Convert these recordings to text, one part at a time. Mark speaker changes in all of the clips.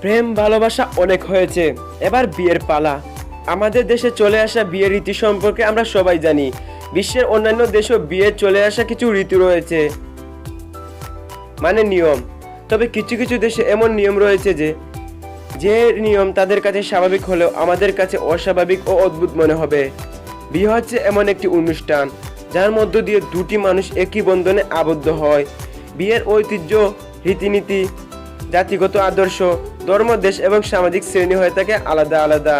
Speaker 1: প্রেম ভালোবাসা অনেক হয়েছে, এবার বিয়ের পালা। আমাদের দেশে চলে আসা বিয়ের রীতি সম্পর্কে আমরা সবাই জানি। বিশ্বের অন্যান্য দেশেও বিয়ে চলে আসা কিছু রীতি রয়েছে, মানে নিয়ম। তবে কিছু কিছু দেশে এমন নিয়ম রয়েছে যে নিয়ম তাদের কাছে স্বাভাবিক হলেও আমাদের কাছে অস্বাভাবিক ও অদ্ভুত মনে হবে। বিয়ে হচ্ছে এমন একটি অনুষ্ঠান যার মধ্য দিয়ে দুটি মানুষ একই বন্ধনে আবদ্ধ হয়। বিয়ের ঐতিহ্য, রীতিনীতি, জাতিগত আদর্শ, ধর্ম, দেশ এবং সামাজিক শ্রেণী হয়ে থাকে আলাদা আলাদা।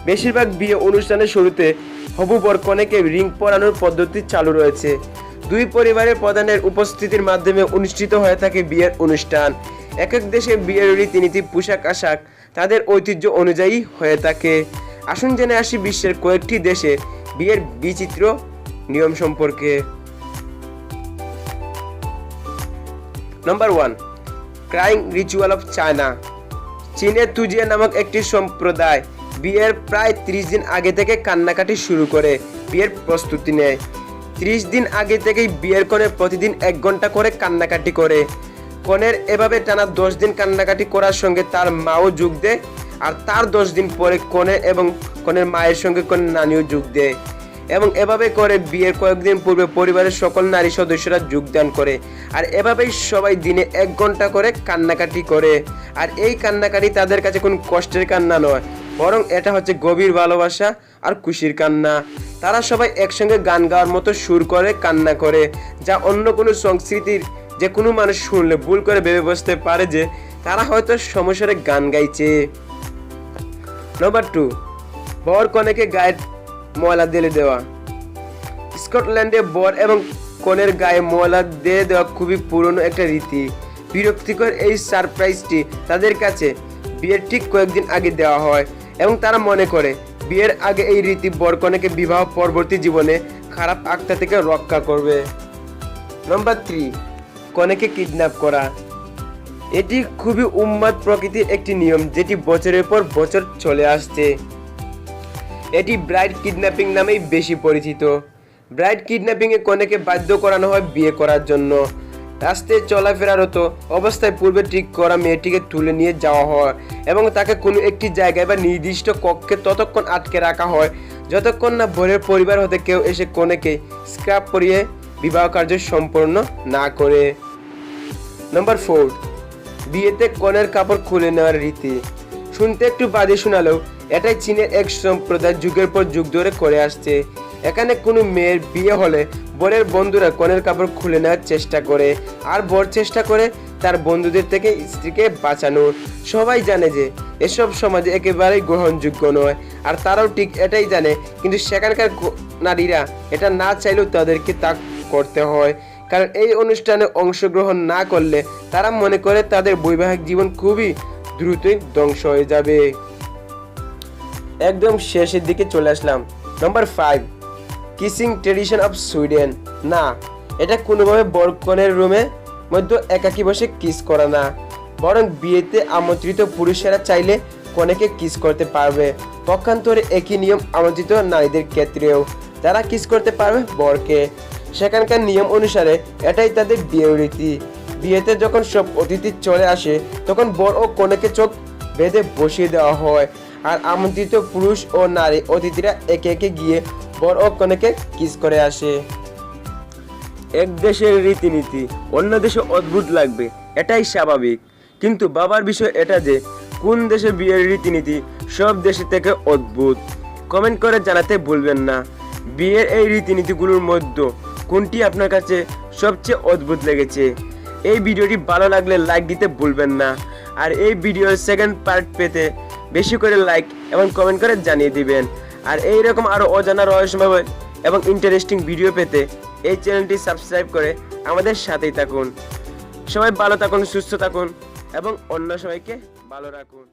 Speaker 1: বেশিরভাগ বিয়ে অনুষ্ঠানের শুরুতে হবু বর কনেকে রিং পরানোর পদ্ধতি চালু রয়েছে। দুই পরিবারের প্রধানের উপস্থিতির মাধ্যমে অনুষ্ঠিত হয়ে থাকে বিয়ের অনুষ্ঠান। এক এক দেশে বিয়ের রীতিনীতি, পোশাক আশাক তাদের ঐতিহ্য অনুযায়ী হয়ে থাকে। আসুন জেনে আসি বিশ্বের কয়েকটি দেশে বিয়ের বিচিত্র নিয়ম সম্পর্কে। Number 1, crying ritual of China. চীনের তুজিয়া নামক একটি সম্প্রদায় বিয়ের প্রায় 30 দিন আগে থেকে কান্নাকাটি শুরু করে বিয়ের প্রস্তুতি নেয়। 30 দিন আগে থেকেই বিয়ের কনে প্রতিদিন 1 ঘন্টা করে কান্নাকাটি করে। কনের এভাবে টানা 10 দিন কান্নাকাটি করার সঙ্গে তার মাও যোগ দেয়, আর তার 10 দিন পরে কনে এবং কনের মায়ের সঙ্গে কনের নানিও যোগ দেয়। এবং এভাবে করে বিয়ের কয়েকদিন পূর্বে পরিবারের সকল নারী সদস্যরা যোগদান করে। আর এভাবেই সবাই দিনে 1 ঘন্টা করে কান্নাকাটি করে। আর এই কান্নাকাটি তাদের কাছে কোনো কষ্টের কান্না নয়, বরং এটা হচ্ছে গভীর ভালোবাসা আর খুশির কান্না। তারা সবাই একসঙ্গে গান গাওয়ার মতো সুর করে কান্না করে, যা অন্য কোনো সংস্কৃতির যে কোনো মানুষ শুনলে ভুল করে ভেবে বসতে পারে যে তারা হয়তো সমস্যারে গান গাইছে। নাম্বার 2, বর কনেকে গায়ে ময়লা ঢেলে দেওয়া। স্কটল্যান্ডে বর এবং কনের গায়ে ময়লা দিয়ে দেওয়া খুবই পুরনো একটা রীতি। বিরক্তিকর এই সারপ্রাইজটি তাদের কাছে বিয়ের ঠিক কয়েকদিন আগে দেওয়া হয় এবং তারা মনে করে বিয়ের আগে এই রীতি বর কনেকে বিবাহ পরবর্তী জীবনে খারাপ আত্মা থেকে রক্ষা করবে। নাম্বার 3, কনেকে কিডন্যাপ করা। এটি খুবই উন্মাদ প্রকৃতির একটি নিয়ম যেটি বছরের পর বছর চলে আসছে। এটি ব্রাইড কিডন্যাপিং নামেই বেশি পরিচিত। ব্রাইড কিডন্যাপিংয়ে কনেকে বাধ্য করানো হয় বিয়ে করার জন্য। রাস্তায় চলাফেরারত অবস্থায় পূর্বে ঠিক করা মেয়েটিকে তুলে নিয়ে যাওয়া হয় এবং তাকে কোনো একটি জায়গায় বা নির্দিষ্ট কক্ষে ততক্ষণ আটকে রাখা হয় যতক্ষণ না বরের পরিবার হতে কেউ এসে কনেকে স্ক্র্যাপ করিয়ে বিবাহ কার্য সম্পন্ন না করে। নাম্বার 4, বিয়েতে কনের কাপড় খুলে নেওয়ার রীতি। শুনতে একটু বাজে শোনালেও এটাই চীনের এক সম্প্রদায় যুগের পর যুগ ধরে করে আসছে। এখানে কোনো মেয়ের বিয়ে হলে বরের বন্ধুরা কনের কাপড় খুলে নেওয়ার চেষ্টা করে, আর বর চেষ্টা করে তার বন্ধুদের থেকে স্ত্রীকে বাঁচানোর। সবাই জানে যে এসব সমাজে একেবারেই গ্রহণযোগ্য নয়, আর তারাও ঠিক এটাই জানে, কিন্তু সেখানকার নারীরা এটা না চাইলেও তাদেরকে তা করতে হয়, কারণ এই অনুষ্ঠানে অংশগ্রহণ না করলে তারা মনে করে তাদের বৈবাহিক জীবন খুবই দ্রুতই ধ্বংস হয়ে যাবে। একদম শেষের দিকে চলে আসলাম। Number 5, kissing tradition of Sweden. না, এটা কোনোভাবে বর কনের রুমে মধ্যে একাকী বসে কিস করা না, বরং বিয়েতে আমন্ত্রিত পুরুষেরা চাইলে কনেকে কিস করতে পারবে। পক্ষান্তরে একই নিয়ম আমন্ত্রিত নারীদের ক্ষেত্রেও, তারা কিস করতে পারবে বরকে। সেখানকার নিয়ম অনুসারে এটাই তাদের বিয়ের রীতি। বিয়েতে যখন সব অতিথি চলে আসে তখন বর ও কনেকে চোখ বেঁধে বসিয়ে দেওয়া হয়, আর আমন্ত্রিত পুরুষ ও নারী অতিথিরা একে একে গিয়ে বর ও কনেকে কিস করে আসে। এক দেশের রীতিনীতি অন্য দেশে অদ্ভুত লাগবে, এটাই স্বাভাবিক, কিন্তু বাবার বিষয় এটা যে কোন দেশে বিয়ের রীতিনীতি সব দেশে থেকে অদ্ভুত। কমেন্ট করে জানাতে ভুলবেন না বিয়ের এই রীতিনীতিগুলোর মধ্যে কোনটি আপনার কাছে সবচেয়ে অদ্ভুত লেগেছে। এই ভিডিওটি ভালো লাগলে লাইক দিতে ভুলবেন না, আর এই ভিডিওর সেকেন্ড পার্ট পেতে বেশি করে লাইক এবং কমেন্ট করে জানিয়ে দিবেন। আর এইরকম আরও অজানা রহস্যময় এবং ইন্টারেস্টিং ভিডিও পেতে এই চ্যানেলটি সাবস্ক্রাইব করে আমাদের সাথেই থাকুন। সবাই ভালো থাকুন, সুস্থ থাকুন এবং অন্য সবাইকে ভালো রাখুন।